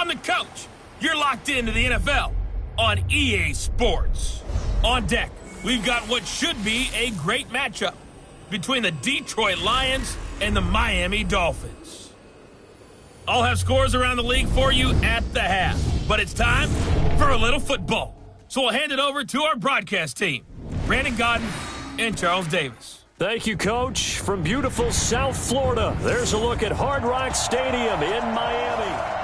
I'm the coach. You're locked into the NFL on EA Sports. On deck, we've got what should be a great matchup between the Detroit Lions and the Miami Dolphins. I'll have scores around the league for you at the half, but it's time for a little football. So we'll hand it over to our broadcast team, Brandon Godden and Charles Davis. Thank you, Coach. From beautiful South Florida, there's a look at Hard Rock Stadium in Miami.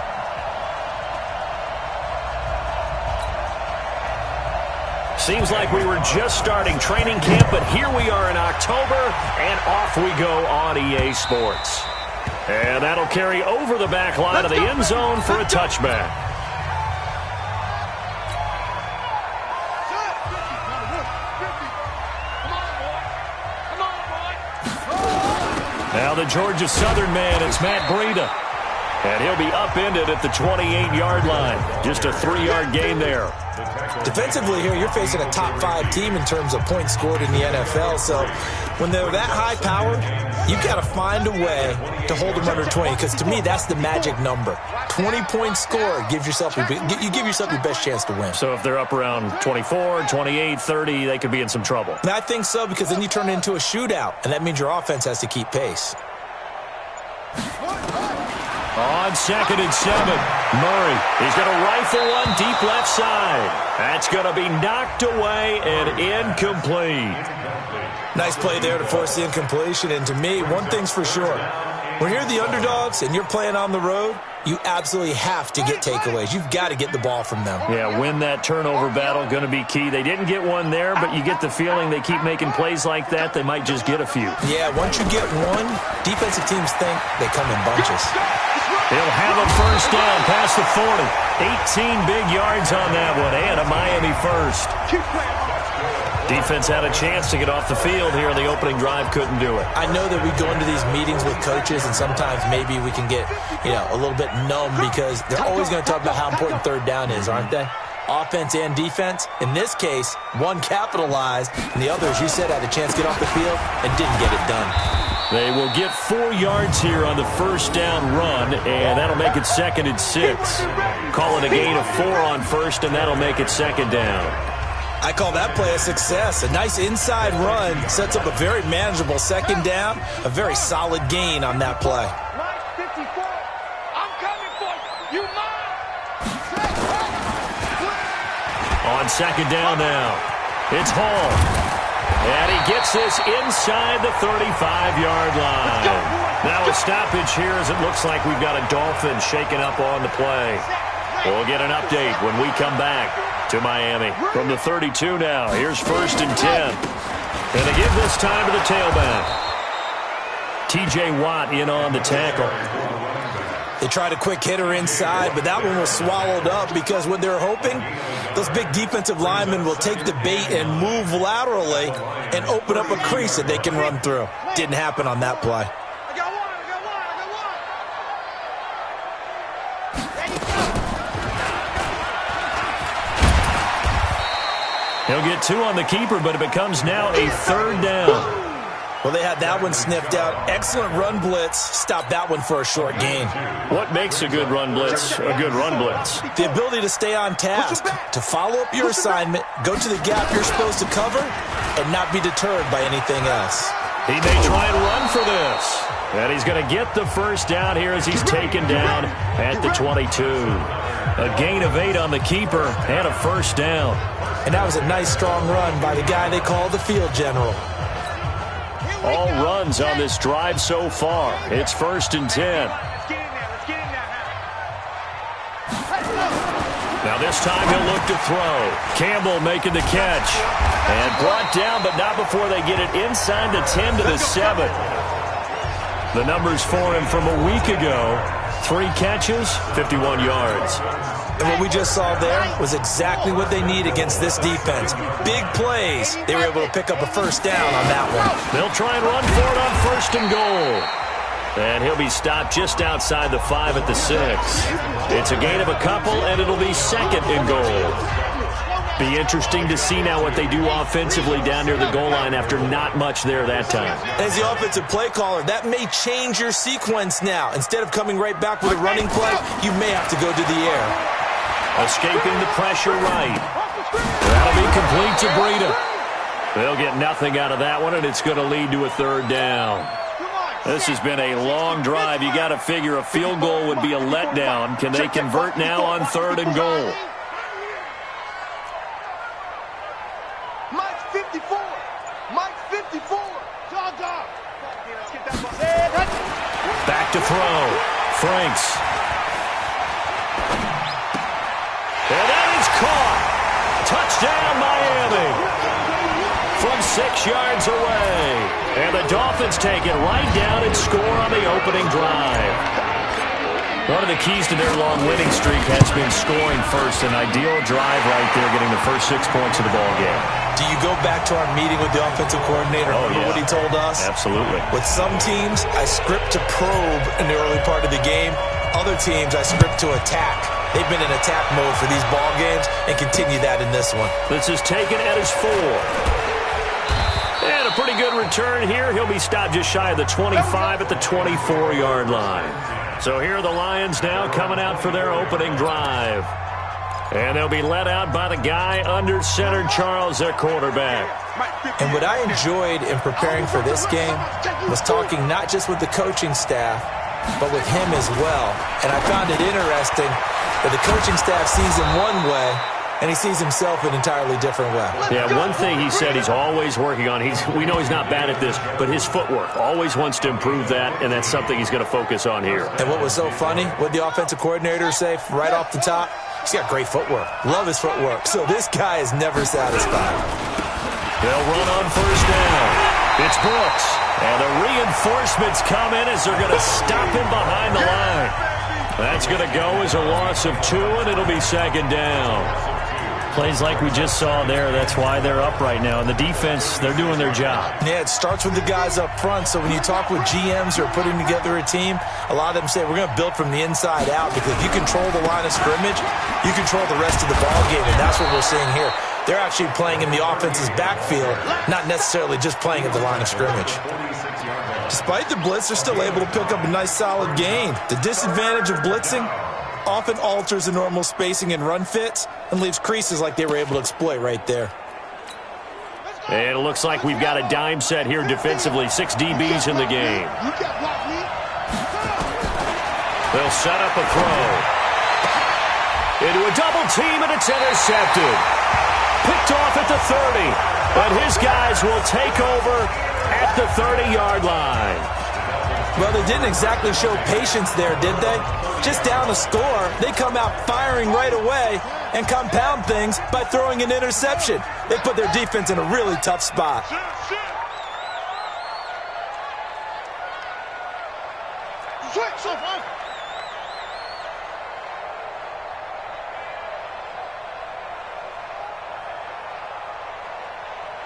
Seems like we were just starting training camp, but here we are in October, and off we go on EA Sports. And that'll carry over the back line of the end zone for a touchback. Now the Georgia Southern man, it's Matt Breida. And he'll be upended at the 28-yard line. Just a 3-yard gain there. Defensively here, you're facing a top-5 team in terms of points scored in the NFL. So when they're that high powered, you've got to find a way to hold them under 20. Because to me, that's the magic number. 20-point score, you give yourself your best chance to win. So if they're up around 24, 28, 30, they could be in some trouble. And I think so, because then you turn it into a shootout, and that means your offense has to keep pace. On 2nd and 7, Murray. He's going to rifle one deep left side. That's going to be knocked away and incomplete. Nice play there to force the incompletion. And to me, one thing's for sure. When you're the underdogs and you're playing on the road, you absolutely have to get takeaways. You've got to get the ball from them. Yeah, win that turnover battle, going to be key. They didn't get one there, but you get the feeling they keep making plays like that, they might just get a few. Yeah, once you get one, defensive teams think they come in bunches. He'll have a first down past the 40. 18 big yards on that one, and a Miami first. Defense had a chance to get off the field here in the opening drive, couldn't do it. I know that we go into these meetings with coaches, and sometimes maybe we can get, a little bit numb because they're always going to talk about how important third down is, aren't they? Offense and defense. In this case, one capitalized, and the other, as you said, had a chance to get off the field and didn't get it done. They will get 4 yards here on the first down run, and that'll make it 2nd and 6. Call it a gain of 4 on first, and that'll make it 2nd down. I call that play a success. A nice inside run sets up a very manageable 2nd down, a very solid gain on that play. On 2nd down now, it's Hall. And he gets this inside the 35-yard line. Now a stoppage here as it looks like we've got a Dolphin shaking up on the play. We'll get an update when we come back to Miami. From the 32 now, here's 1st and 10. And they give this time to the tailback. T.J. Watt in on the tackle. They tried a quick hitter inside, but that one was swallowed up because what they're hoping, those big defensive linemen will take the bait and move laterally and open up a crease that they can run through. Didn't happen on that play. He'll get 2 on the keeper, but it becomes now a 3rd down. Well, they had that one sniffed out. Excellent run blitz. Stop that one for a short gain. What makes a good run blitz a good run blitz? The ability to stay on task, to follow up your assignment, go to the gap you're supposed to cover, and not be deterred by anything else. He may try and run for this. And he's going to get the first down here as he's taken down at the 22. A gain of 8 on the keeper and a first down. And that was a nice, strong run by the guy they call the field general. All runs on this drive so far. It's 1st and 10. Now this time he'll look to throw. Campbell making the catch. And brought down, but not before they get it inside the 10 to the 7. The numbers for him from a week ago. 3 catches, 51 yards. And what we just saw there was exactly what they need against this defense. Big plays. They were able to pick up a first down on that one. They'll try and run for it on 1st and goal. And he'll be stopped just outside the 5 at the 6. It's a gain of a couple, and it'll be 2nd and goal. Be interesting to see now what they do offensively down near the goal line after not much there that time. As the offensive play caller, that may change your sequence now. Instead of coming right back with a running play, you may have to go to the air. Escaping the pressure right. That'll be complete to Breida. They'll get nothing out of that one, and it's going to lead to a third down. This has been a long drive. You got to figure a field goal would be a letdown. Can they convert now on 3rd and goal? Mike 54. Mike 54. Back to throw. Franks. And that is caught. Touchdown, Miami. From 6 yards away. And the Dolphins take it right down and score on the opening drive. One of the keys to their long winning streak has been scoring first. An ideal drive right there, getting the first 6 points of the ball game. Do you go back to our meeting with the offensive coordinator? Remember what he told us? Absolutely. With some teams, I script to probe in the early part of the game. Other teams, I script to attack. They've been in attack mode for these ball games and continue that in this one. This is taken at his 4. And a pretty good return here. He'll be stopped just shy of the 25 at the 24-yard line. So here are the Lions now coming out for their opening drive. And they'll be led out by the guy under center, Charles, their quarterback. And what I enjoyed in preparing for this game was talking not just with the coaching staff, but with him as well. And I found it interesting that the coaching staff sees him one way, and he sees himself an entirely different way. Yeah, one thing he said he's always working on, we know he's not bad at this, but his footwork, always wants to improve that, and that's something he's going to focus on here. And what was so funny, what the offensive coordinator say right off the top? He's got great footwork. Love his footwork. So this guy is never satisfied. They'll run on 1st down. It's Brooks. And the reinforcements come in as they're going to stop him behind the line. That's going to go as a loss of 2, and it'll be 2nd down. Plays like we just saw there, that's why they're up right now. And the defense, they're doing their job. Yeah, it starts with the guys up front. So when you talk with GMs who are putting together a team, a lot of them say we're going to build from the inside out, because if you control the line of scrimmage, you control the rest of the ball game, and that's what we're seeing here. They're actually playing in the offense's backfield, not necessarily just playing at the line of scrimmage. Despite the blitz, they're still able to pick up a nice solid gain. The disadvantage of blitzing often alters the normal spacing and run fits and leaves creases like they were able to exploit right there. And it looks like we've got a dime set here defensively. 6 DBs in the game. They'll set up a throw. Into a double team, and it's intercepted. Picked off at the 30. And his guys will take over at the 30-yard line. Well, they didn't exactly show patience there, did they? Just down a score, they come out firing right away and compound things by throwing an interception. They put their defense in a really tough spot.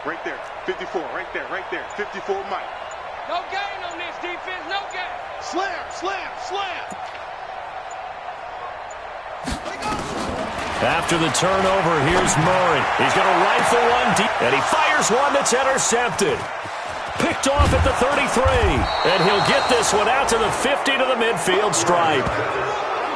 Right there, 54, right there, 54, Mike. No gain on this defense, no gain. Slam, slam, slam. After the turnover, here's Murray. He's going to rifle one deep, and he fires one that's intercepted. Picked off at the 33, and he'll get this one out to the 50 to the midfield stripe.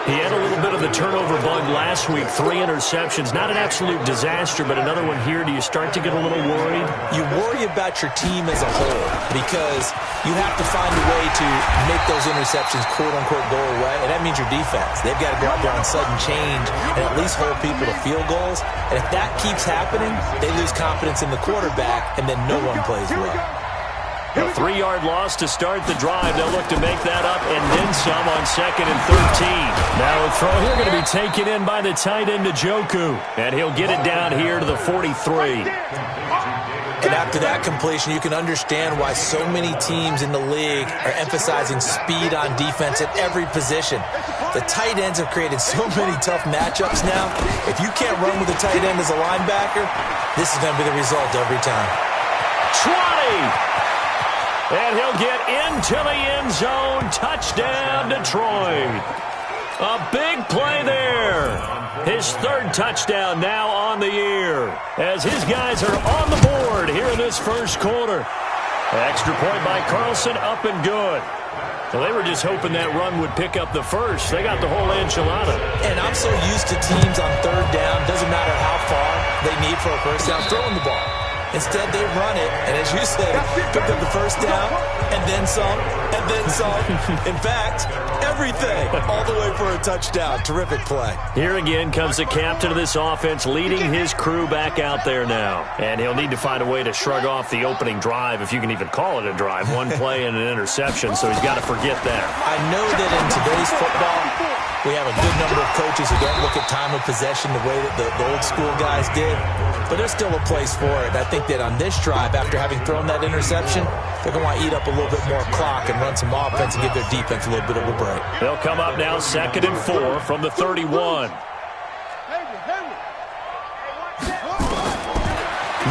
He had a little bit of the turnover bug last week, 3 interceptions. Not an absolute disaster, but another one here. Do you start to get a little worried? You worry about your team as a whole, because you have to find a way to make those interceptions quote-unquote go away, and that means your defense. They've got to go out there on sudden change and at least hold people to field goals. And if that keeps happening, they lose confidence in the quarterback, and then no one plays well. A 3-yard loss to start the drive. They'll look to make that up and then some on 2nd and 13. Now a throw here going to be taken in by the tight end Njoku, and he'll get it down here to the 43. And after that completion, you can understand why so many teams in the league are emphasizing speed on defense at every position. The tight ends have created so many tough matchups now. If you can't run with a tight end as a linebacker, this is going to be the result every time. 20! And he'll get into the end zone. Touchdown, Detroit. A big play there. His third touchdown now on the year as his guys are on the board here in this first quarter. Extra point by Carlson, up and good. Well, they were just hoping that run would pick up the first. They got the whole enchilada. And I'm so used to teams on third down, doesn't matter how far they need for a first down, throwing the ball. Instead, they run it, and as you said, picked up the first down, and then some, and then some. In fact, everything, all the way for a touchdown. Terrific play. Here again comes the captain of this offense, leading his crew back out there now. And he'll need to find a way to shrug off the opening drive, if you can even call it a drive. One play and an interception, so he's got to forget that. I know that in today's football, we have a good number of coaches who don't look at time of possession the way that the old school guys did. But there's still a place for it. I think that on this drive, after having thrown that interception, they're going to want to eat up a little bit more clock and run some offense and give their defense a little bit of a break. They'll come up now 2nd and 4 from the 31.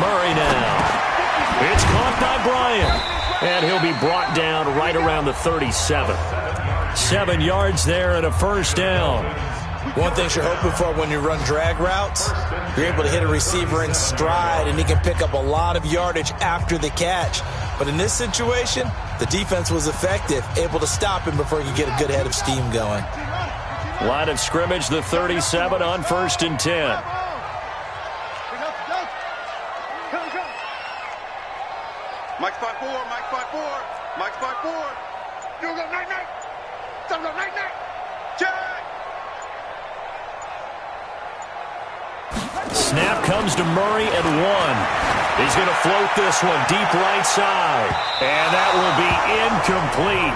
Murray now. It's caught by Bryant. And he'll be brought down right around the 37. 7 yards there and a first down. One thing you're hoping for when you run drag routes, you're able to hit a receiver in stride, and he can pick up a lot of yardage after the catch. But in this situation, the defense was effective, able to stop him before he could get a good head of steam going. Line of scrimmage, the 37 on 1st and 10. Mike's 5-4, Mike's 5-4, Mike's 5-4. You go night-night. Go night-night. Check. Snap comes to Murray at 1. He's going to float this one deep right side. And that will be incomplete.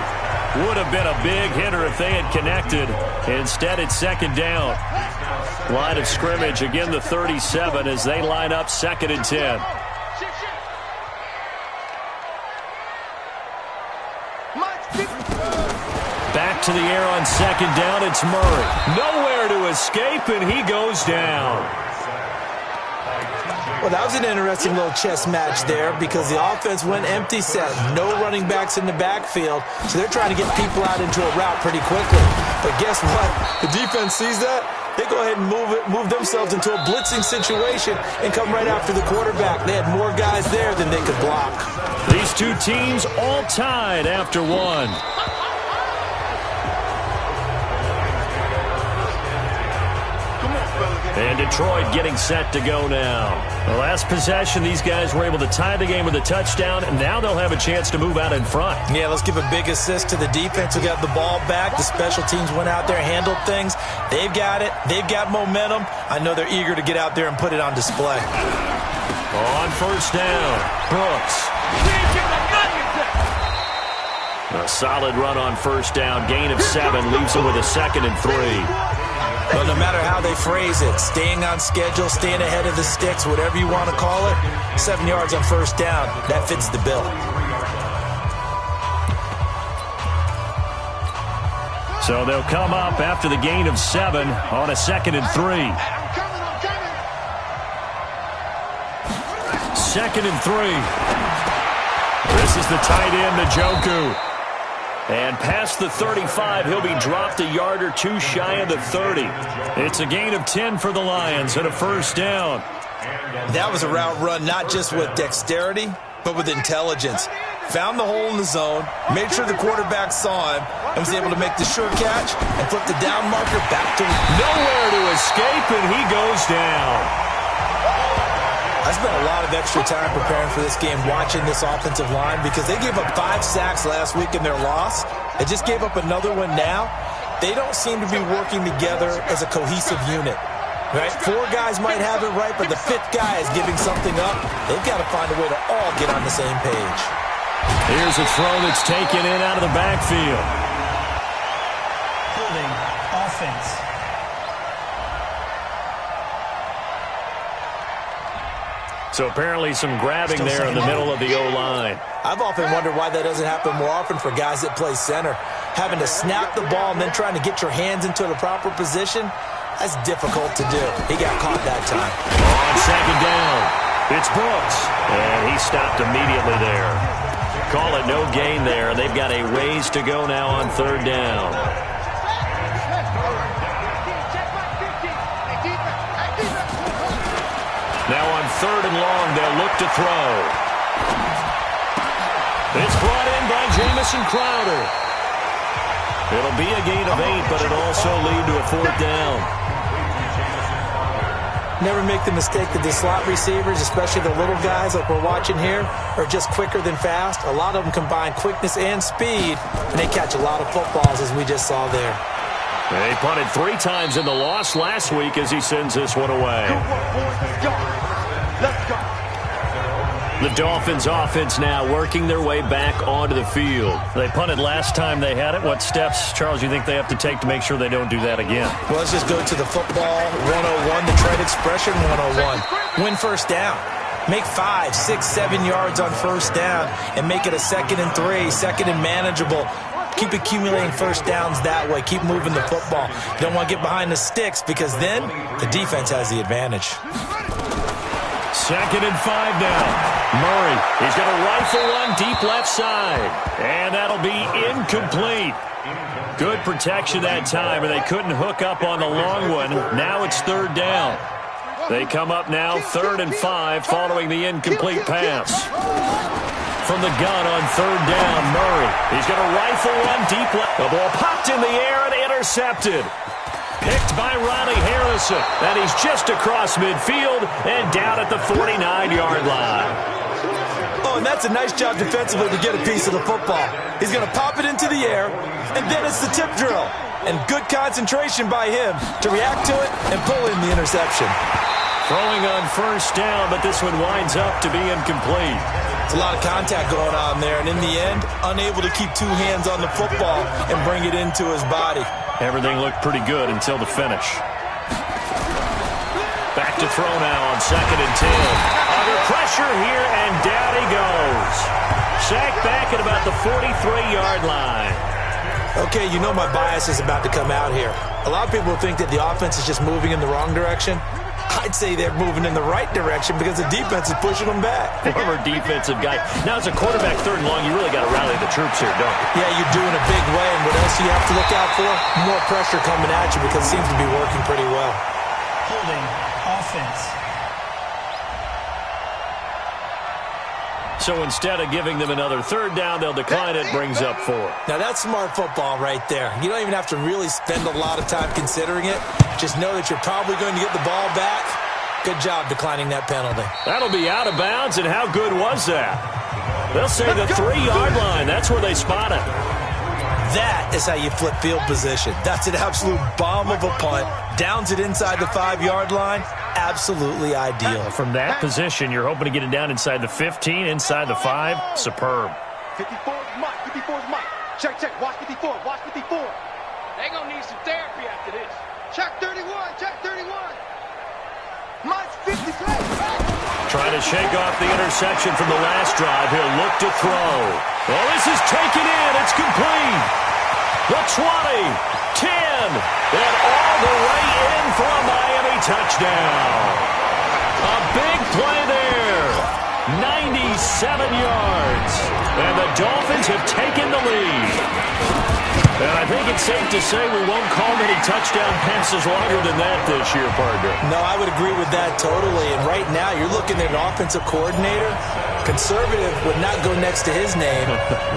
Would have been a big hitter if they had connected. Instead, it's 2nd down. Line of scrimmage, again the 37 as they line up 2nd and 10. Back to the air on 2nd down, it's Murray. Nowhere to escape, and he goes down. Well, that was an interesting little chess match there because the offense went empty set. No running backs in the backfield, so they're trying to get people out into a route pretty quickly. But guess what? The defense sees that. They go ahead and move themselves into a blitzing situation and come right after the quarterback. They had more guys there than they could block. These two teams all tied after 1. And Detroit getting set to go now. The last possession, these guys were able to tie the game with a touchdown, and now they'll have a chance to move out in front. Yeah, let's give a big assist to the defense who got the ball back. The special teams went out there, handled things. They've got it. They've got momentum. I know they're eager to get out there and put it on display. On 1st down, Brooks. A solid run on 1st down. Gain of 7 leaves them with a 2nd and 3. Well, no matter how they phrase it, staying on schedule, staying ahead of the sticks, whatever you want to call it, 7 yards on 1st down, that fits the bill. So they'll come up after the gain of 7 on a 2nd and 3. 2nd and 3. This is the tight end, Njoku. And past the 35, he'll be dropped a yard or 2 shy of the 30. It's a gain of 10 for the Lions and a 1st down. That was a route run not just with dexterity, but with intelligence. Found the hole in the zone, made sure the quarterback saw him, and was able to make the sure catch and flip the down marker back to nowhere to escape, and he goes down. I spent a lot of extra time preparing for this game, watching this offensive line, because they gave up 5 sacks last week in their loss. They just gave up another one now. They don't seem to be working together as a cohesive unit. Right? 4 guys might have it right, but the 5th guy is giving something up. They've got to find a way to all get on the same page. Here's a throw that's taken in out of the backfield. Holding offense. So apparently some grabbing there in the middle of the O-line. I've often wondered why that doesn't happen more often for guys that play center. Having to snap the ball and then trying to get your hands into the proper position, that's difficult to do. He got caught that time. On 2nd down, it's Brooks. And he stopped immediately there. Call it no gain there. They've got a ways to go now on 3rd down. 3rd and long. They'll look to throw. It's brought in by Jamison Crowder. It'll be a gain of 8, but it'll also lead to a 4th down. Never make the mistake that the slot receivers, especially the little guys like we're watching here, are just quicker than fast. A lot of them combine quickness and speed, and they catch a lot of footballs, as we just saw there. They punted 3 times in the loss last week as he sends this one away. Let's go. The Dolphins offense now working their way back onto the field. They punted last time they had it. What steps, Charles, you think they have to take to make sure they don't do that again? Well, let's just go to the football 101, the trade expression 101. Win first down. Make 5, 6, 7 yards on first down and make it a 2nd and 3, 2nd and manageable. Keep accumulating first downs that way. Keep moving the football. You don't want to get behind the sticks because then the defense has the advantage. 2nd and 5 now. Murray, he's going to rifle one deep left side. And that'll be incomplete. Good protection that time, and they couldn't hook up on the long one. Now it's 3rd down. They come up now 3rd and 5 following the incomplete pass. From the gun on 3rd down, Murray. He's going to rifle one deep left. The ball popped in the air and intercepted. Picked by Ronnie Harrison. And he's just across midfield and down at the 49-yard line. Oh, and that's a nice job defensively to get a piece of the football. He's going to pop it into the air, and then it's the tip drill. And good concentration by him to react to it and pull in the interception. Throwing on first down, but this one winds up to be incomplete. It's a lot of contact going on there, and in the end, unable to keep 2 hands on the football and bring it into his body. Everything looked pretty good until the finish. Back to throw now on 2nd and 10. Under pressure here, and down he goes. Sacked back at about the 43-yard line. Okay, you know my bias is about to come out here. A lot of people think that the offense is just moving in the wrong direction. I'd say they're moving in the right direction because the defense is pushing them back. Former defensive guy. Now, as a quarterback 3rd and long, you really got to rally the troops here, don't you? Yeah, you do in a big way. And what else do you have to look out for? More pressure coming at you because it seems to be working pretty well. Holding offense. So instead of giving them another 3rd down, they'll decline it, brings up 4. Now, that's smart football right there. You don't even have to really spend a lot of time considering it. Just know that you're probably going to get the ball back. Good job declining that penalty. That'll be out of bounds, and how good was that? They'll say the 3-yard line. That's where they spot it. That is how you flip field position. That's an absolute bomb of a punt. Downs it inside the 5-yard line. Absolutely ideal. From that position, you're hoping to get it down inside the 15, inside the 5. Superb. 54 is Mike. 54 is Mike. Check, check. Watch 54. Watch 54. They're going to need some therapy after this. Check 31. Check 31. Mike's 50 play. Trying to shake off the interception from the last drive. He'll look to throw. Well, this is taken in. It's complete. The 20, 10, and all the way in for a Miami touchdown. A big play there. 97 yards. And the Dolphins have taken the lead. And I think it's safe to say we won't call many touchdown passes longer than that this year, partner. No, I would agree with that totally. And right now, you're looking at an offensive coordinator. Conservative would not go next to his name.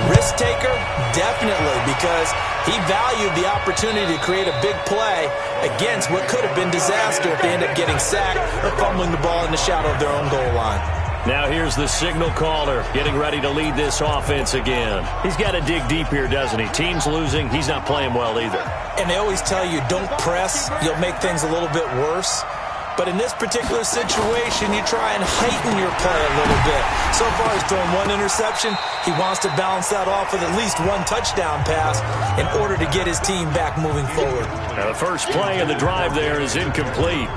Risk taker, definitely, because he valued the opportunity to create a big play against what could have been disaster if they end up getting sacked or fumbling the ball in the shadow of their own goal line. Now here's the signal caller getting ready to lead this offense again. He's got to dig deep here, doesn't he? Team's losing. He's not playing well either. And they always tell you, don't press. You'll make things a little bit worse. But in this particular situation, you try and heighten your play a little bit. So far, he's thrown 1 interception. He wants to balance that off with at least 1 touchdown pass in order to get his team back moving forward. Now the first play of the drive there is incomplete.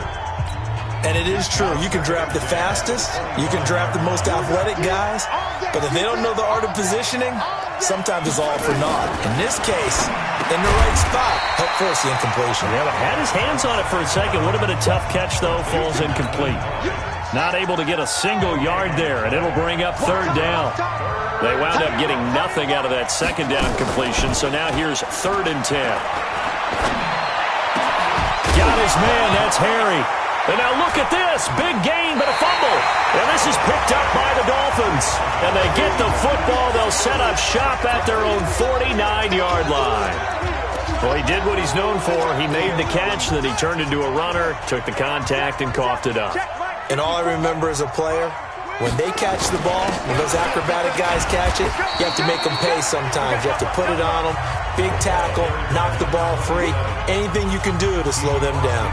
And it is true. You can draft the fastest. You can draft the most athletic guys. But if they don't know the art of positioning, sometimes it's all for naught. In this case, in the right spot, helped force the incompletion. Yeah, but had his hands on it for a second. Would have been a tough catch, though. Falls incomplete. Not able to get a single yard there, and it'll bring up 3rd down. They wound up getting nothing out of that 2nd down completion, so now here's 3rd and 10. Got his man. That's Harry. And now look at this. Big gain, but a fumble. And this is picked up by the Dolphins. And they get the football. They'll set up shop at their own 49-yard line. Well, he did what he's known for. He made the catch, then he turned into a runner, took the contact, and coughed it up. And all I remember as a player, when they catch the ball, when those acrobatic guys catch it, you have to make them pay sometimes. You have to put it on them, big tackle, knock the ball free, anything you can do to slow them down.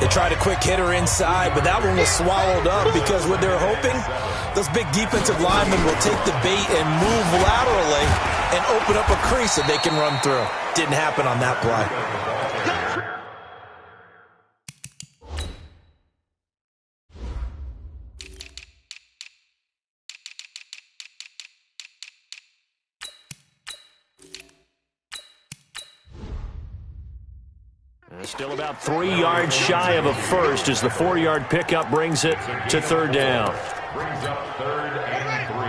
They tried a quick hitter inside, but that one was swallowed up because what they're hoping, those big defensive linemen will take the bait and move laterally and open up a crease that they can run through. Didn't happen on that play. Still about 3 yards shy of a first as the 4-yard pickup brings it to third down. Brings up 3rd and 3.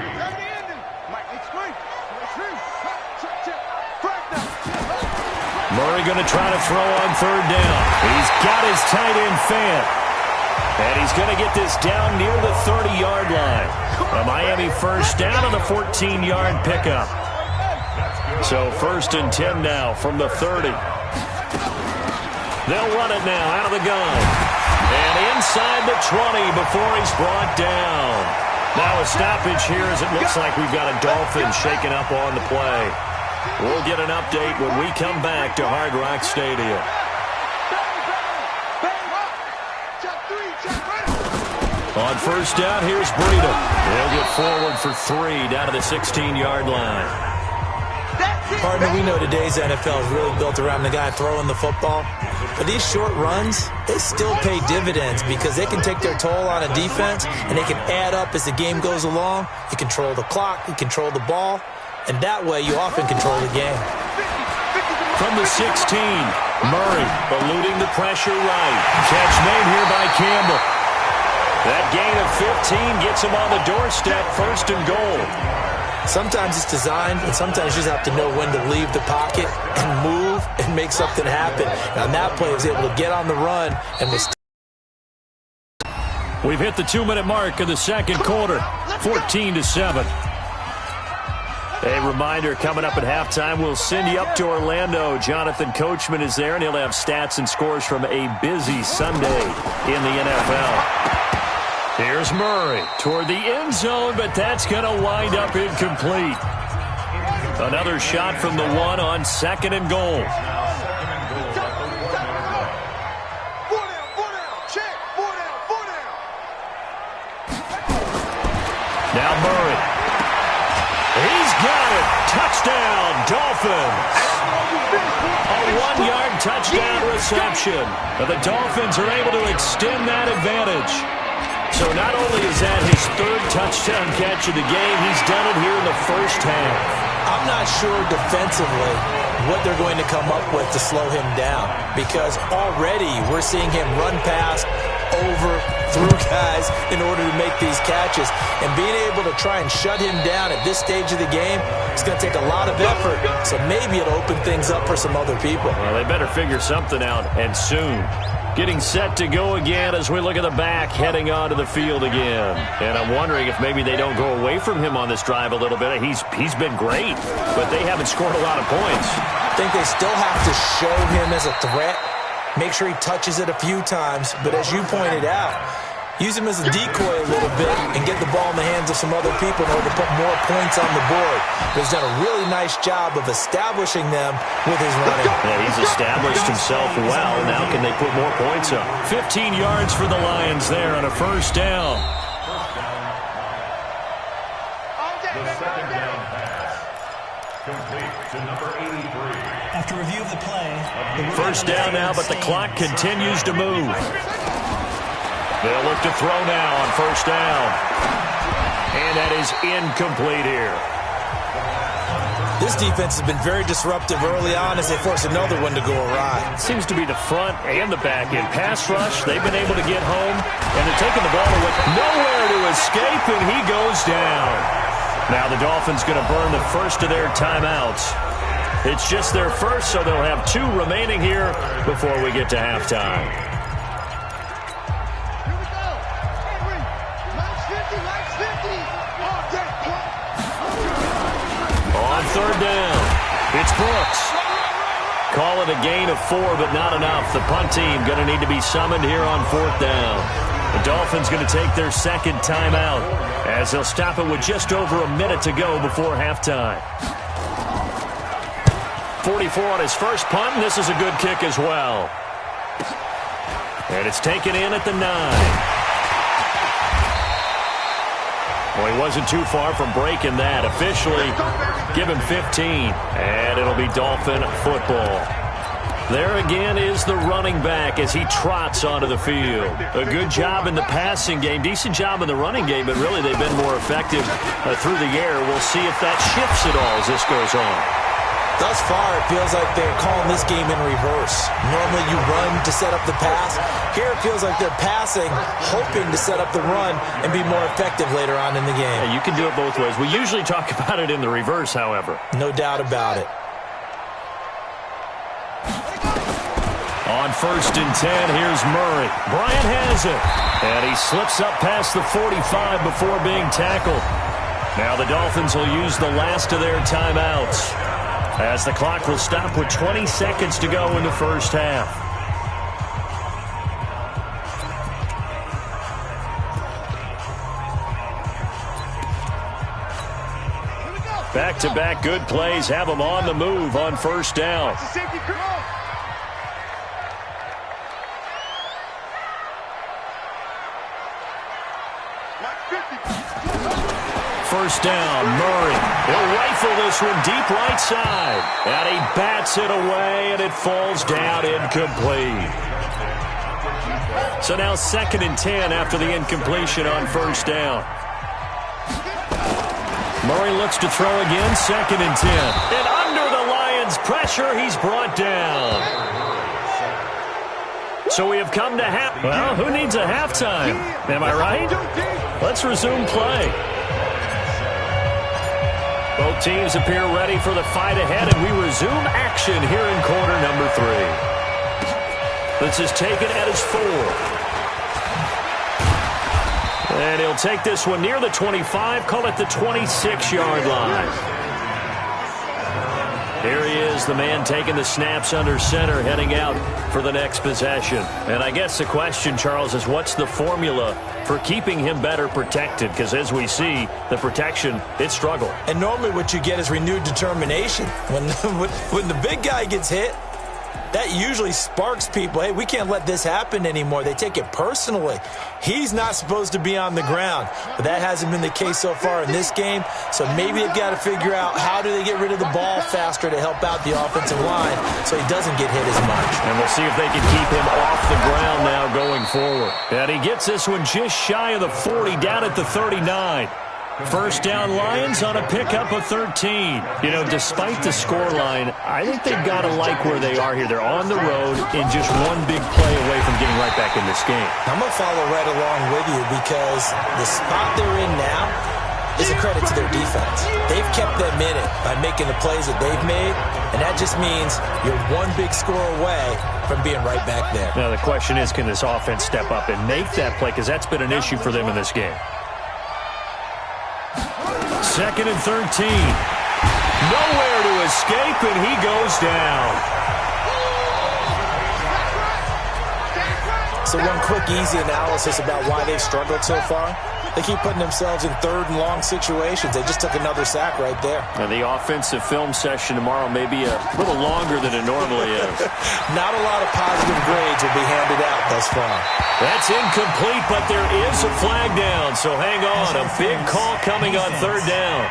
Murray going to try to throw on third down. He's got his tight end Fant. And he's going to get this down near the 30-yard line. A Miami first down on the 14-yard pickup. So 1st and 10 now from the 30. They'll run it now out of the gun. And inside the 20 before he's brought down. Now a stoppage here as it looks like we've got a Dolphin shaking up on the play. We'll get an update when we come back to Hard Rock Stadium. On first down, here's Breida. He'll get forward for 3 down to the 16-yard line. Partner, we know today's NFL is really built around the guy throwing the football. But these short runs, they still pay dividends because they can take their toll on a defense and they can add up as the game goes along. You control the clock, you control the ball, and that way you often control the game. From the 16, Murray eluding the pressure right. Catch made here by Campbell. That gain of 15 gets him on the doorstep, 1st and goal. Sometimes it's designed, and sometimes you just have to know when to leave the pocket and move and make something happen. And on that play, he was able to get on the run and was. We've hit the 2-minute mark of the second quarter, 14-7. A reminder, coming up at halftime, we'll send you up to Orlando. Jonathan Coachman is there, and he'll have stats and scores from a busy Sunday in the NFL. Here's Murray toward the end zone, but that's going to wind up incomplete. Another shot from the 1 on 2nd and goal. Now Murray. He's got it. Touchdown, Dolphins. A 1-yard touchdown reception. The Dolphins are able to extend that advantage. So not only is that his 3rd touchdown catch of the game, he's done it here in the first half. I'm not sure defensively what they're going to come up with to slow him down because already we're seeing him run past, over, through guys in order to make these catches. And being able to try and shut him down at this stage of the game, it's going to take a lot of effort. So maybe it'll open things up for some other people. Well, they better figure something out, and soon. Getting set to go again as we look at the back, heading onto the field again. And I'm wondering if maybe they don't go away from him on this drive a little bit. He's been great, but they haven't scored a lot of points. I think they still have to show him as a threat, make sure he touches it a few times. But as you pointed out, use him as a decoy a little bit and get the ball in the hands of some other people in order to put more points on the board. But he's done a really nice job of establishing them with his running. Yeah, he's established himself well. Now can they put more points up? 15 yards for the Lions there on a first down. The 2nd down pass. Complete to number 83. After review of the play. First down now, but the clock continues to move. They'll look to throw now on first down. And that is incomplete here. This defense has been very disruptive early on as they force another one to go awry. Seems to be the front and the back end. Pass rush, they've been able to get home, and they're taking the ball away. Nowhere to escape, and he goes down. Now the Dolphins going to burn the first of their timeouts. It's just their first, so they'll have 2 remaining here before we get to halftime. third down. It's Brooks. Call it a gain of 4, but not enough. The punt team going to need to be summoned here on fourth down. The Dolphins going to take their second timeout as they'll stop it with just over a minute to go before halftime. 44 on his first punt, and this is a good kick as well. And it's taken in at the 9. Well, he wasn't too far from breaking that. Officially, give him 15, and it'll be Dolphin football. There again is the running back as he trots onto the field. A good job in the passing game, decent job in the running game, but really they've been more effective through the air. We'll see if that shifts at all as this goes on. Thus far, it feels like they're calling this game in reverse. Normally you run to set up the pass. Here it feels like they're passing, hoping to set up the run and be more effective later on in the game. Yeah, you can do it both ways. We usually talk about it in the reverse, however. No doubt about it. On 1st and 10, here's Murray. Bryant has it. And he slips up past the 45 before being tackled. Now the Dolphins will use the last of their timeouts, as the clock will stop with 20 seconds to go in the first half. Back-to-back good plays have them on the move on first down. First down, Murray. He'll rifle this one deep right side. And he bats it away, and it falls down incomplete. So now 2nd and 10 after the incompletion on first down. Murray looks to throw again, 2nd and 10. And under the Lions' pressure, he's brought down. So we have come to half. Well, who needs a halftime? Am I right? Let's resume play. Both teams appear ready for the fight ahead, and we resume action here in quarter number 3. This is taken at his 4. And he'll take this one near the 25, call it the 26-yard line. Here he is, the man taking the snaps under center, heading out for the next possession. And I guess the question, Charles, is what's the formula for keeping him better protected? Because as we see, the protection, it struggled. And normally what you get is renewed determination. When the big guy gets hit, that usually sparks people. Hey, we can't let this happen anymore. They take it personally. He's not supposed to be on the ground, but that hasn't been the case so far in this game. So maybe they've got to figure out how do they get rid of the ball faster to help out the offensive line so he doesn't get hit as much. And we'll see if they can keep him off the ground now going forward. And he gets this one just shy of the 40, down at the 39. First down Lions on a pickup of 13. You know, despite the scoreline, I think they've got to like where they are here. They're on the road and just one big play away from getting right back in this game. I'm going to follow right along with you because the spot they're in now is a credit to their defense. They've kept them in it by making the plays that they've made, and that just means you're one big score away from being right back there. Now, the question is, can this offense step up and make that play? Because that's been an issue for them in this game. 2nd and 13. Nowhere to escape, and he goes down. So one quick, easy analysis about why they've struggled so far. They keep putting themselves in 3rd and long situations. They just took another sack right there. And the offensive film session tomorrow may be a little longer than it normally is. Not a lot of positive grades will be handed out thus far. That's incomplete, but there is a flag down, so hang on. A big call coming on 3rd down.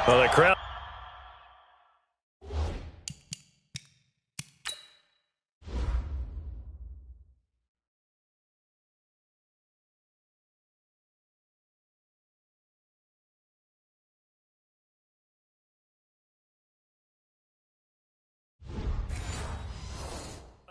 Well, the crowd.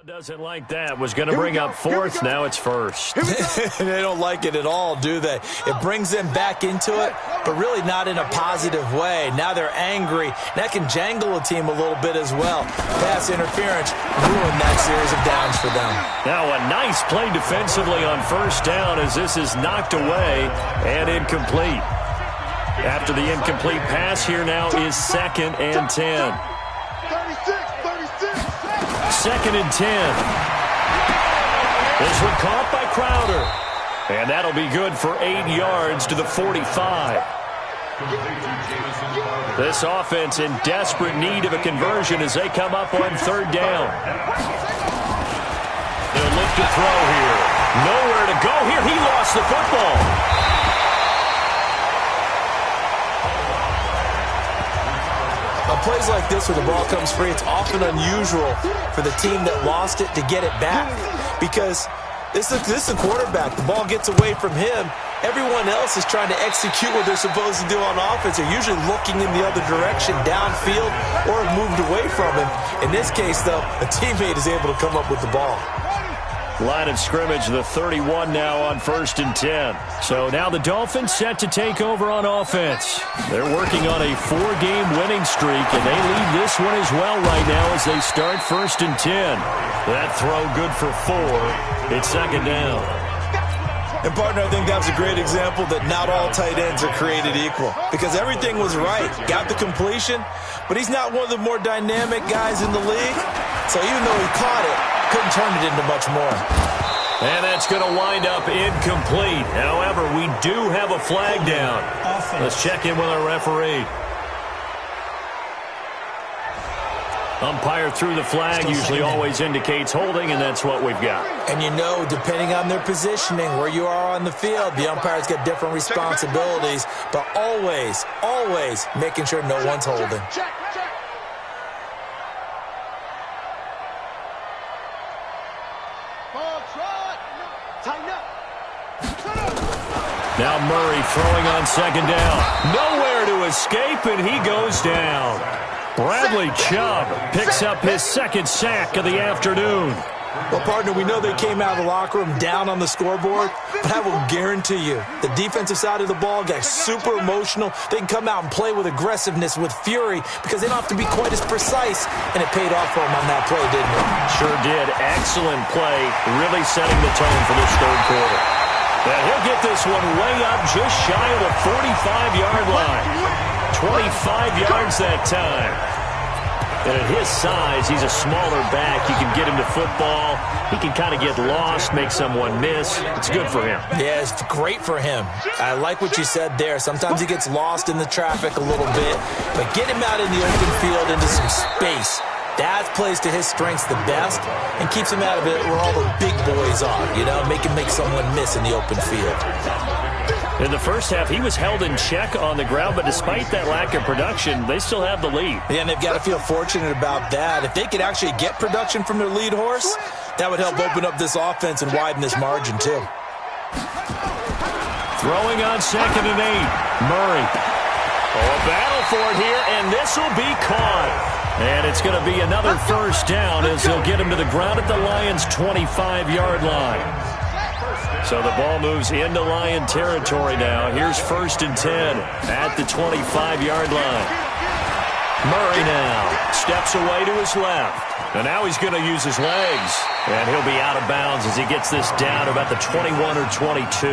Doesn't like that. Was going to bring up 4th. Now it's 1st. They don't like it at all, do they? It brings them back into it, but really not in a positive way. Now they're angry. That can jangle a team a little bit as well. Pass interference ruined that series of downs for them. Now a nice play defensively on 1st down as this is knocked away and incomplete. After the incomplete pass, here now is 2nd and 10. 2nd and 10. This one caught by Crowder. And that'll be good for 8 yards to the 45. This offense in desperate need of a conversion as they come up on 3rd down. They'll look to throw here. Nowhere to go here. He lost the football. On plays like this where the ball comes free, it's often unusual for the team that lost it to get it back. Because this is a quarterback. The ball gets away from him. Everyone else is trying to execute what they're supposed to do on offense. They're usually looking in the other direction, downfield, or moved away from him. In this case, though, a teammate is able to come up with the ball. Line of scrimmage, the 31 now on 1st and 10. So now the Dolphins set to take over on offense. They're working on a 4-game winning streak, and they lead this one as well right now as they start 1st and 10. That throw good for 4. It's 2nd down. And, partner, I think that's a great example that not all tight ends are created equal. Because everything was right. Got the completion, but he's not one of the more dynamic guys in the league. So even though he caught it, couldn't turn it into much more. And that's going to wind up incomplete. However, we do have a flag down. Let's check in with our referee. Umpire threw the flag, usually always indicates holding, and that's what we've got. And you know, depending on their positioning, where you are on the field, the umpire's got different responsibilities, but always, always making sure no one's holding. Now Murray throwing on 2nd down. Nowhere to escape, and he goes down. Bradley Chubb picks up his 2nd sack of the afternoon. Well, partner, we know they came out of the locker room down on the scoreboard, but I will guarantee you the defensive side of the ball got super emotional. They can come out and play with aggressiveness, with fury, because they don't have to be quite as precise, and it paid off for them on that play, didn't it? Sure did. Excellent play, really setting the tone for this 3rd quarter. And he'll get this one way up just shy of the 45-yard line. 25 yards that time. And at his size, he's a smaller back. You can get him to football. He can kind of get lost, make someone miss. It's good for him. Yeah, it's great for him. I like what you said there. Sometimes he gets lost in the traffic a little bit, but get him out in the open field into some space. That plays to his strengths the best and keeps him out of it where all the big boys are, you know, make him make someone miss in the open field. In the first half, he was held in check on the ground, but despite that lack of production, they still have the lead. Yeah, and they've got to feel fortunate about that. If they could actually get production from their lead horse, that would help open up this offense and widen this margin, too. Throwing on 2nd and 8. Murray. Oh, a battle for it here, and this will be caught. And it's going to be another 1st down as they'll get him to the ground at the Lions' 25-yard line. So the ball moves into Lion territory now. Here's 1st and 10 at the 25-yard line. Murray now steps away to his left. And now he's going to use his legs. And he'll be out of bounds as he gets this down to about the 21 or 22.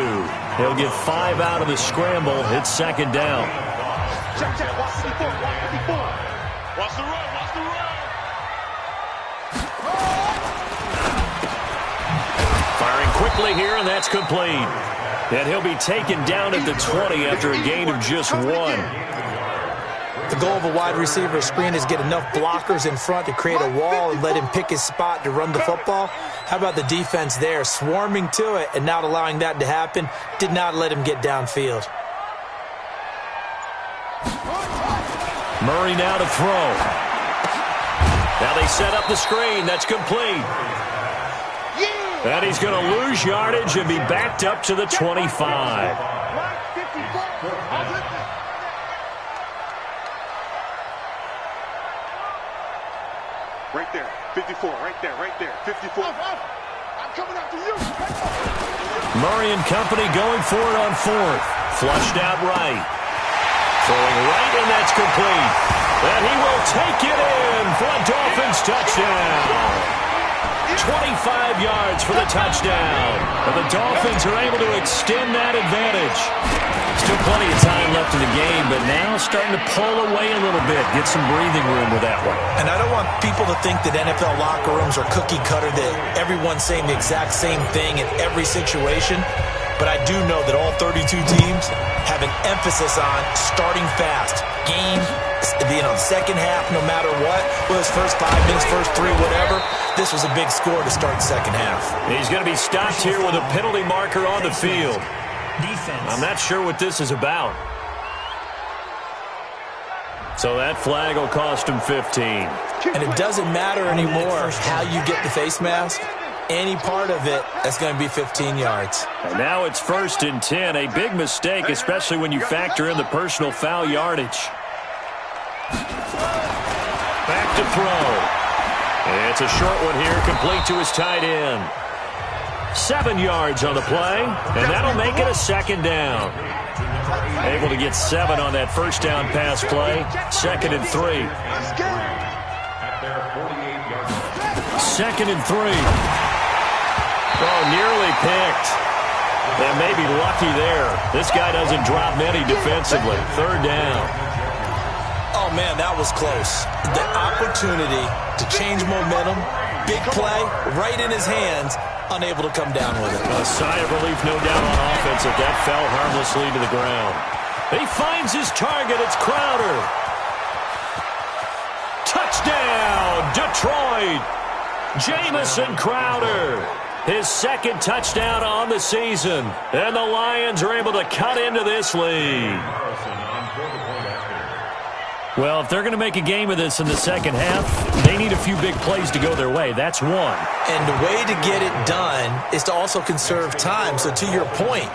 He'll get 5 out of the scramble. It's 2nd down. Watch the run, watch the run. Firing quickly here, and that's complete. And he'll be taken down at the 20 after a gain of just 1. The goal of a wide receiver screen is get enough blockers in front to create a wall and let him pick his spot to run the football. How about the defense there, swarming to it and not allowing that to happen? Did not let him get downfield. Murray now to throw. Now they set up the screen. That's complete. And he's going to lose yardage and be backed up to the 25. Right there, 54, right there, 54. I'm coming after you. Murray and company going for it on 4th. Flushed out right. Throwing right, and that's complete. And he will take it in for a Dolphins touchdown. 25 yards for the touchdown. And the Dolphins are able to extend that advantage. Still plenty of time left in the game, but now starting to pull away a little bit. Get some breathing room with that one. And I don't want people to think that NFL locker rooms are cookie cutter, that everyone's saying the exact same thing in every situation. But I do know that all 32 teams have an emphasis on starting fast. Game, second half, no matter what. Whether it's first 5 minutes, first 3, whatever. This was a big score to start the second half. He's going to be stopped here with a penalty marker on the field. Defense. I'm not sure what this is about. So that flag will cost him 15. And it doesn't matter anymore how you get the face mask. Any part of it, that's going to be 15 yards. And now it's 1st and 10. A big mistake, especially when you factor in the personal foul yardage. Back to throw. It's a short one here, complete to his tight end. 7 yards on the play, and that'll make it a 2nd down. Able to get 7 on that first down pass play. 2nd and 3. 2nd and 3. Oh, nearly picked. That may be lucky there. This guy doesn't drop many defensively. 3rd down. Oh, man, that was close. The opportunity to change momentum, big play, right in his hands, unable to come down with it. A sigh of relief, no doubt, on offense if that fell harmlessly to the ground. He finds his target. It's Crowder. Touchdown, Detroit. Jamison Crowder. His 2nd touchdown on the season. And the Lions are able to cut into this lead. Well, if they're going to make a game of this in the second half, they need a few big plays to go their way. That's one. And the way to get it done is to also conserve time. So to your point,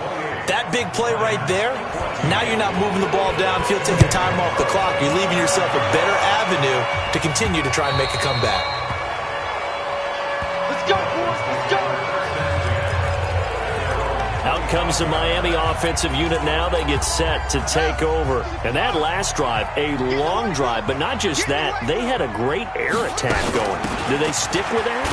that big play right there, now you're not moving the ball downfield, taking time off the clock. You're leaving yourself a better avenue to continue to try and make a comeback. Let's go, boys. Let's go. Out comes the Miami offensive unit now. They get set to take over. And that last drive, a long drive, but not just that. They had a great air attack going. Did they stick with that?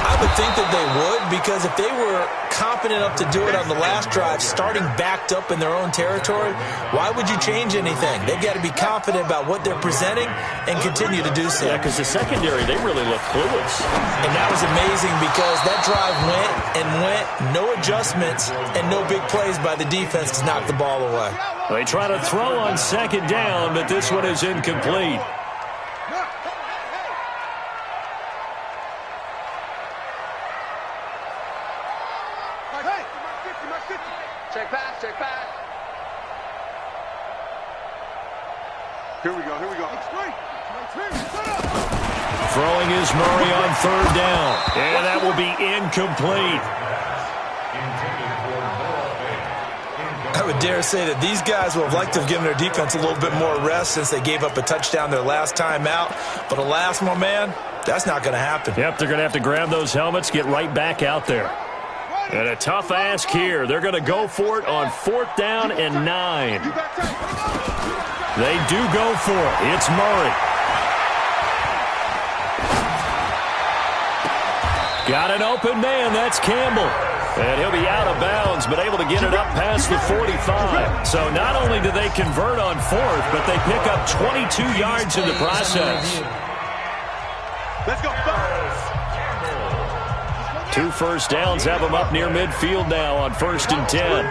I would think that they would, because if they were confident enough to do it on the last drive, starting backed up in their own territory, why would you change anything? They've got to be confident about what they're presenting and continue to do so. Yeah, because the secondary, they really look clueless. And that was amazing because that drive went and went, no adjustments, and no big plays by the defense to knock the ball away. They try to throw on 2nd down, but this one is incomplete. Check pass, check pass. Here we go, here we go. Throwing is Murray on 3rd down. And that will be incomplete. I would dare say that these guys will have liked to have given their defense a little bit more rest since they gave up a touchdown their last time out. But alas, my man, that's not going to happen. Yep, they're going to have to grab those helmets, get right back out there. And a tough ask here. They're going to go for it on 4th down and 9. They do go for it. It's Murray. Got an open man. That's Campbell. And he'll be out of bounds, but able to get it up past the 45. So not only do they convert on 4th, but they pick up 22 yards in the process. Let's go. 2 first downs have them up near midfield now on 1st and 10.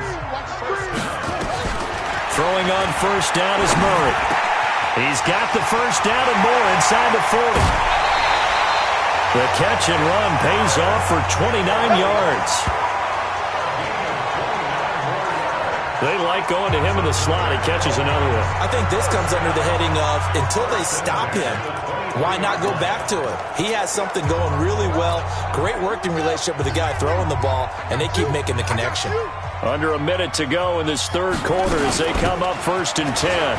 Throwing on 1st down is Murray. He's got the first down and more inside the 40. The catch and run pays off for 29 yards. They like going to him in the slot. He catches another one. I think this comes under the heading of until they stop him, why not go back to him? He has something going really well. Great working relationship with the guy throwing the ball, and they keep making the connection. Under a minute to go in this 3rd quarter as they come up 1st and 10.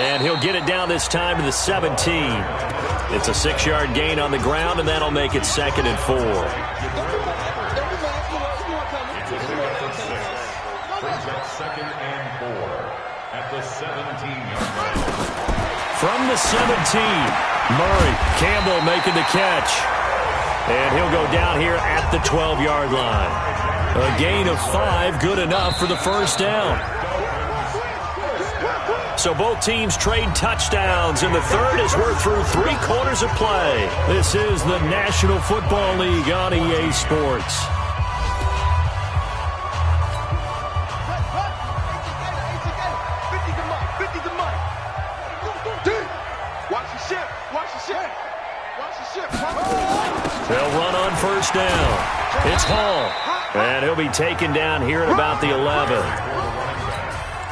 And he'll get it down this time to the 17. It's a 6-yard gain on the ground, and that'll make it 2nd and 4. From the 17, Murray, Campbell making the catch. And he'll go down here at the 12-yard line. A gain of 5, good enough for the first down. So both teams trade touchdowns, and the third as we're through 3 quarters of play. This is the National Football League on EA Sports. They'll run on first down. It's Hall. And he'll be taken down here at about the 11.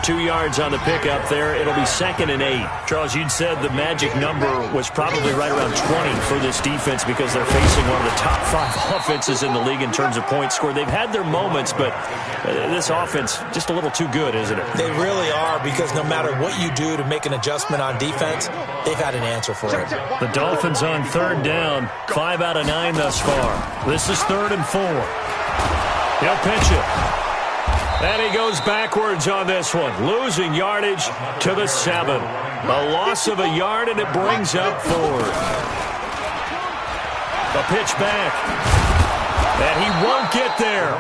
2 yards on the pickup there. It'll be 2nd and 8. Charles, you'd said the magic number was probably right around 20 for this defense because they're facing one of the top 5 offenses in the league in terms of points scored. They've had their moments, but this offense just a little too good, isn't it? They really are, because no matter what you do to make an adjustment on defense, they've had an answer for it. The Dolphins on 3rd down, 5 out of 9 thus far. This is 3rd and 4. He'll pitch it. And he goes backwards on this one, losing yardage to the 7. A loss of a yard, and it brings up 4th. A pitch back. And he won't get there.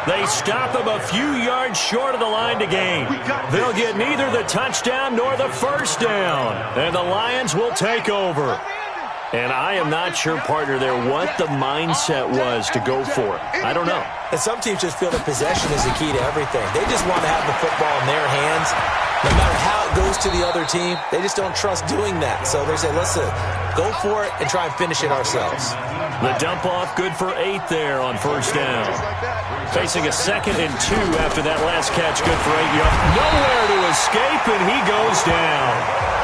They stop him a few yards short of the line to gain. They'll get neither the touchdown nor the first down. And the Lions will take over. And I am not sure, partner, there what the mindset was to go for it. I don't know. And some teams just feel that possession is the key to everything. They just want to have the football in their hands. No matter how it goes to the other team, they just don't trust doing that. So they say, listen, go for it and try and finish it ourselves. The dump off good for 8 there on first down. Facing a 2nd and 2 after that last catch, good for 8 yards. Nowhere to escape, and he goes down.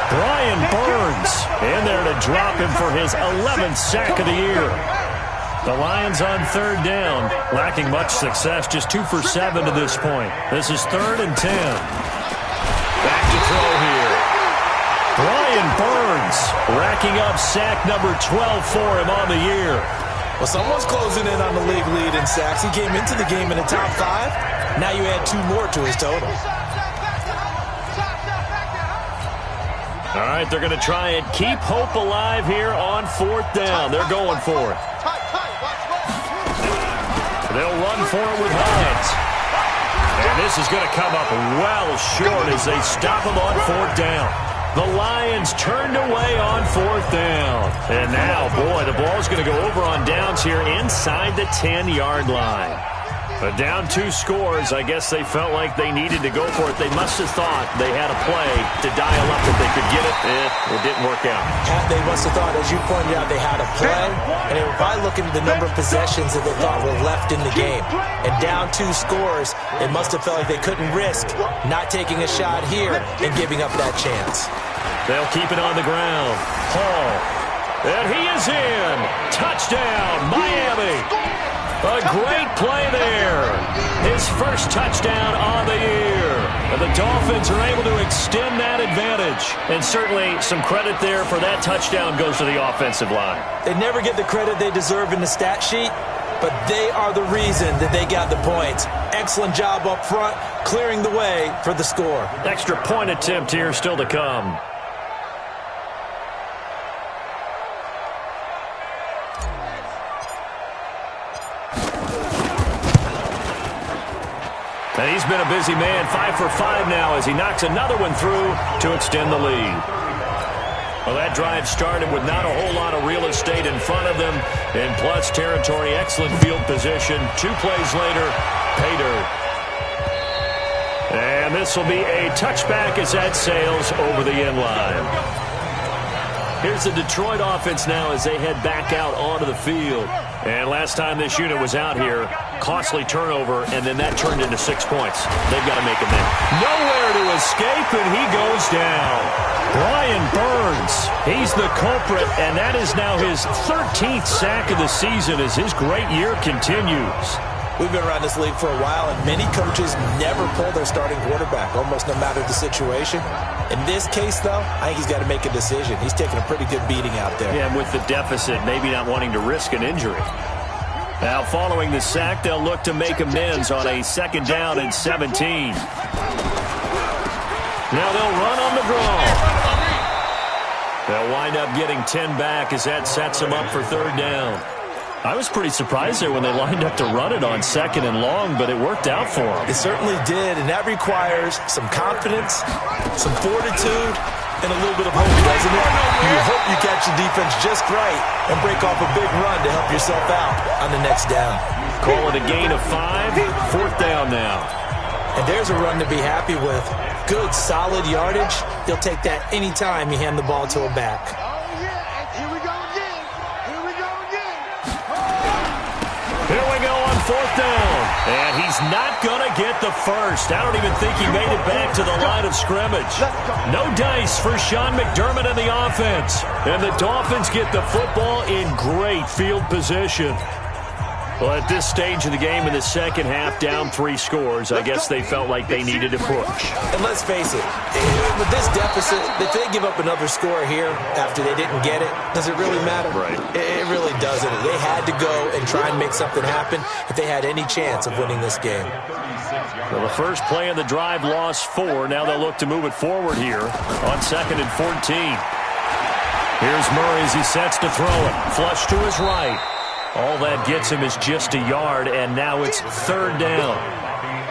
Brian Burns in there to drop him for his 11th sack of the year. The Lions on 3rd down, lacking much success, just 2 for 7 to this point. This is 3rd and 10. Back to throw here. Brian Burns racking up sack number 12 for him on the year. Well, someone's closing in on the league lead in sacks. He came into the game in the top 5. Now you add 2 more to his total. All right, they're going to try and keep hope alive here on 4th down. They're going for it. They'll run for it with Hines. And this is going to come up well short as they stop him on 4th down. The Lions turned away on 4th down. And now, boy, the ball's going to go over on downs here inside the 10-yard line. But down 2 scores, I guess they felt like they needed to go for it. They must have thought they had a play to dial up that they could get it. It didn't work out. They must have thought, as you pointed out, they had a play. And they were probably looking at the number of possessions that they thought were left in the game. And down 2 scores, they must have felt like they couldn't risk not taking a shot here and giving up that chance. They'll keep it on the ground. Hall. And he is in. Touchdown, Miami. A great play there. His first touchdown on the year. And the Dolphins are able to extend that advantage. And certainly some credit there for that touchdown goes to the offensive line. They never get the credit they deserve in the stat sheet, but they are the reason that they got the points. Excellent job up front, clearing the way for the score. Extra point attempt here still to come. And he's been a busy man, 5 for 5 now as he knocks another one through to extend the lead. Well, that drive started with not a whole lot of real estate in front of them. In plus territory, excellent field position. 2 plays later, pay dirt. And this will be a touchback as that sails over the end line. Here's the Detroit offense now as they head back out onto the field. And last time this unit was out here, costly turnover, and then that turned into 6 points. They've got to make a minute. Nowhere to escape, and he goes down. Brian Burns, he's the culprit, and that is now his 13th sack of the season as his great year continues. We've been around this league for a while, and many coaches never pull their starting quarterback, almost no matter the situation. In this case, though, I think he's got to make a decision. He's taking a pretty good beating out there. Yeah, and with the deficit, maybe not wanting to risk an injury. Now, following the sack, they'll look to make amends on a 2nd down and 17. Now they'll run on the draw. They'll wind up getting 10 back as that sets them up for 3rd down. I was pretty surprised there when they lined up to run it on 2nd and long, but it worked out for them. It certainly did, and that requires some confidence, some fortitude, and a little bit of hope, doesn't it? You hope you catch the defense just right and break off a big run to help yourself out on the next down. Call it a gain of 5, 4th down now. And there's a run to be happy with. Good, solid yardage. He'll take that any time you hand the ball to a back. Here we go on 4th down. And he's not going to get the first. I don't even think he made it back to the line of scrimmage. No dice for Sean McDermott and the offense. And the Dolphins get the football in great field position. Well, at this stage of the game in the second half, down 3 scores, I guess they felt like they needed to push. And let's face it, with this deficit, if they give up another score here after they didn't get it, does it really matter? Right. It really doesn't. They had to go and try and make something happen if they had any chance of winning this game. Well, the first play of the drive lost 4. Now they'll look to move it forward here on 2nd and 14. Here's Murray as he sets to throw it. Flush to his right. All that gets him is just a yard, and now it's 3rd down.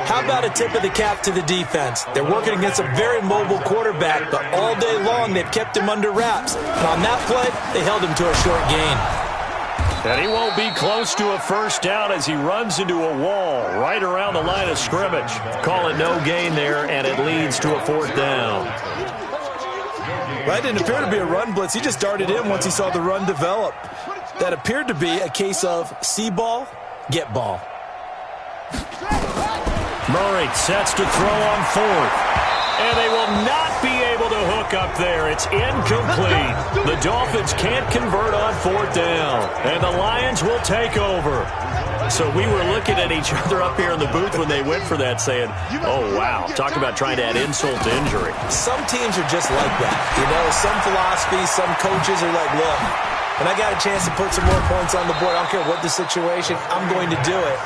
How about a tip of the cap to the defense? They're working against a very mobile quarterback, but all day long they've kept him under wraps. And on that play, they held him to a short gain. And he won't be close to a first down as he runs into a wall right around the line of scrimmage. Call it no gain there, and it leads to a 4th down. Right, didn't appear to be a run blitz. He just darted in once he saw the run develop. That appeared to be a case of see ball, get ball. Murray sets to throw on 4th. And they will not be able to hook up there. It's incomplete. The Dolphins can't convert on 4th down. And the Lions will take over. So we were looking at each other up here in the booth when they went for that saying, oh, wow, talk about trying to add insult to injury. Some teams are just like that. You know, some philosophies, some coaches are like, look, when I got a chance to put some more points on the board, I don't care what the situation, I'm going to do it.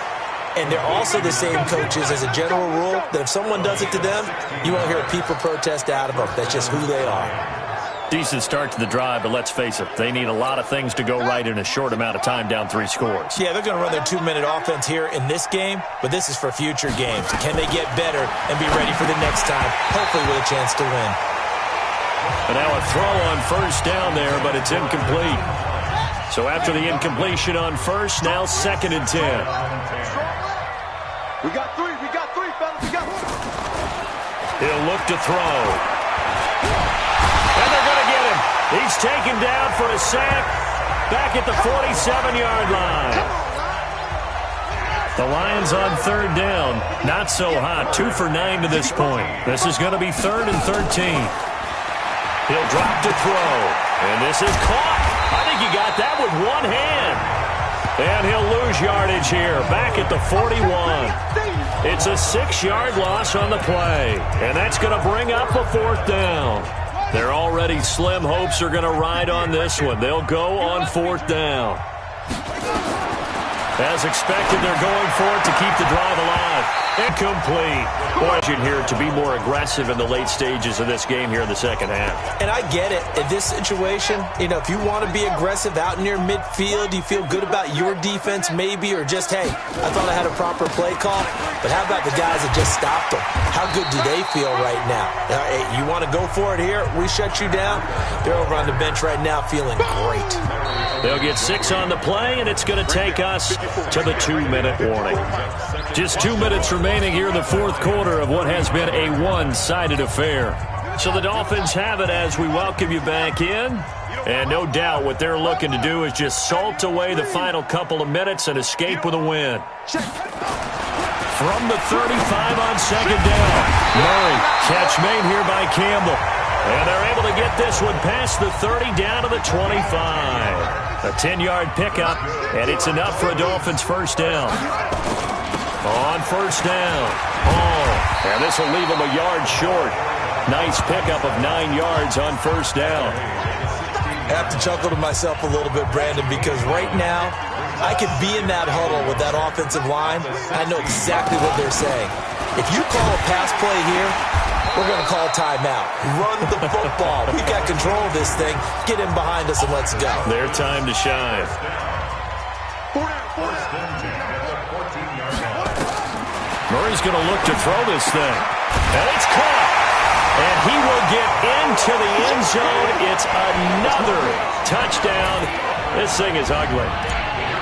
And they're also the same coaches as a general rule that if someone does it to them, you won't hear people protest out of them. That's just who they are. Decent start to the drive, but let's face it, they need a lot of things to go right in a short amount of time down 3 scores. Yeah, they're going to run their 2-minute offense here in this game, but this is for future games. Can they get better and be ready for the next time, hopefully with a chance to win? And now a throw on 1st down there, but it's incomplete. So after the incompletion on 1st, now 2nd and 10. We got 3, fellas, we got 1. He'll look to throw. And they're going to get him. He's taken down for a sack back at the 47-yard line. The Lions on 3rd down. Not so hot. 2 for 9 to this point. This is going to be 3rd and 13. He'll drop to throw. And this is caught. I think he got that with one hand. And he'll lose yardage here, back at the 41. It's a 6-yard loss on the play. And that's going to bring up a 4th down. Their already slim hopes are going to ride on this one. They'll go on 4th down. As expected, they're going for it to keep the drive alive. Incomplete. Question here to be more aggressive in the late stages of this game here in the second half. And I get it. In this situation, you know, if you want to be aggressive out near midfield, you feel good about your defense maybe, or just, hey, I thought I had a proper play call. But how about the guys that just stopped them? How good do they feel right now? Hey, you want to go for it here? We shut you down? They're over on the bench right now feeling great. They'll get 6 on the play, and it's going to take us to the 2-minute warning. Just 2 minutes remaining here in the 4th quarter of what has been a one-sided affair. So the Dolphins have it as we welcome you back in. And no doubt what they're looking to do is just salt away the final couple of minutes and escape with a win. From the 35 on 2nd down. Murray, catch made here by Campbell. And they're able to get this one past the 30 down to the 25. A 10-yard pickup, and it's enough for a Dolphins first down. On 1st down, Hall. And this will leave him a yard short. Nice pickup of 9 yards on 1st down. I have to chuckle to myself a little bit, Brandon, because right now I could be in that huddle with that offensive line, and I know exactly what they're saying. If you call a pass play here, we're going to call timeout. Run the football. We've got control of this thing. Get in behind us and let's go. Their time to shine. Murray's going to look to throw this thing. And it's caught. And he will get into the end zone. It's another touchdown. This thing is ugly.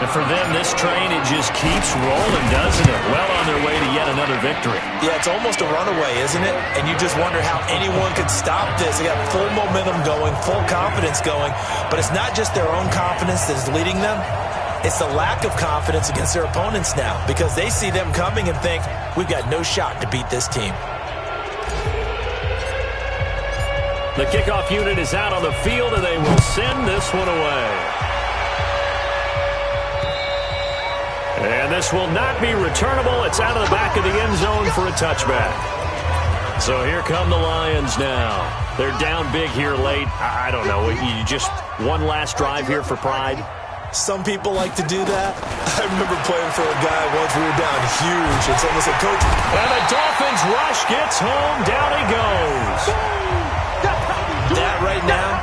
And for them, this train, it just keeps rolling, doesn't it? Well on their way to yet another victory. Yeah, it's almost a runaway, isn't it? And you just wonder how anyone could stop this. They got full momentum going, full confidence going. But it's not just their own confidence that is leading them. It's the lack of confidence against their opponents now because they see them coming and think, we've got no shot to beat this team. The kickoff unit is out on the field, and they will send this one away. And this will not be returnable. It's out of the back of the end zone for a touchback. So here come the Lions now. They're down big here late. I don't know. You just one last drive here for pride? Some people like to do that. I remember playing for a guy once we were down huge, and someone said, Coach. And the Dolphins rush gets home. Down he goes. That right now,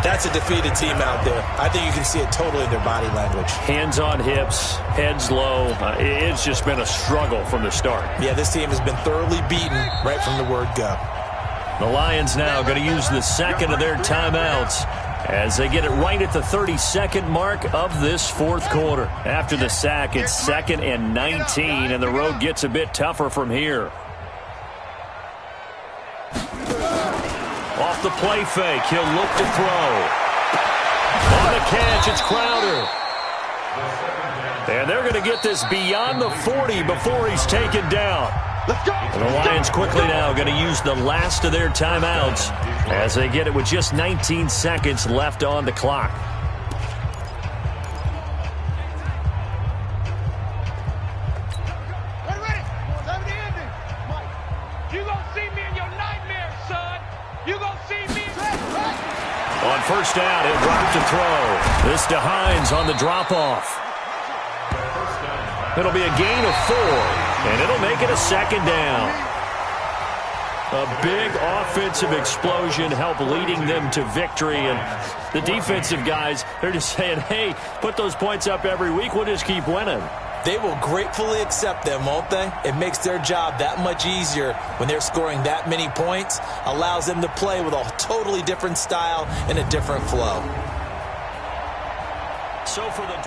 that's a defeated team out there. I think you can see it totally in their body language. Hands on hips, heads low. It's just been a struggle from the start. Yeah, this team has been thoroughly beaten right from the word go. The Lions now going to use the second of their timeouts as they get it right at the 32nd mark of this fourth quarter. After the sack, it's 2nd and 19, and the road gets a bit tougher from here. Off the play fake, he'll look to throw. On the catch, it's Crowder. And they're going to get this beyond the 40 before he's taken down. And the Lions quickly now going to use the last of their timeouts as they get it with just 19 seconds left on the clock. On first down, he'll drop to throw. This to Hines on the drop-off. It'll be a gain of 4, and it'll make it a 2nd down. A big offensive explosion helped leading them to victory, and the defensive guys, they're just saying, hey, put those points up every week, we'll just keep winning. They will gratefully accept them, won't they? It makes their job that much easier when they're scoring that many points, allows them to play with a totally different style and a different flow. So for the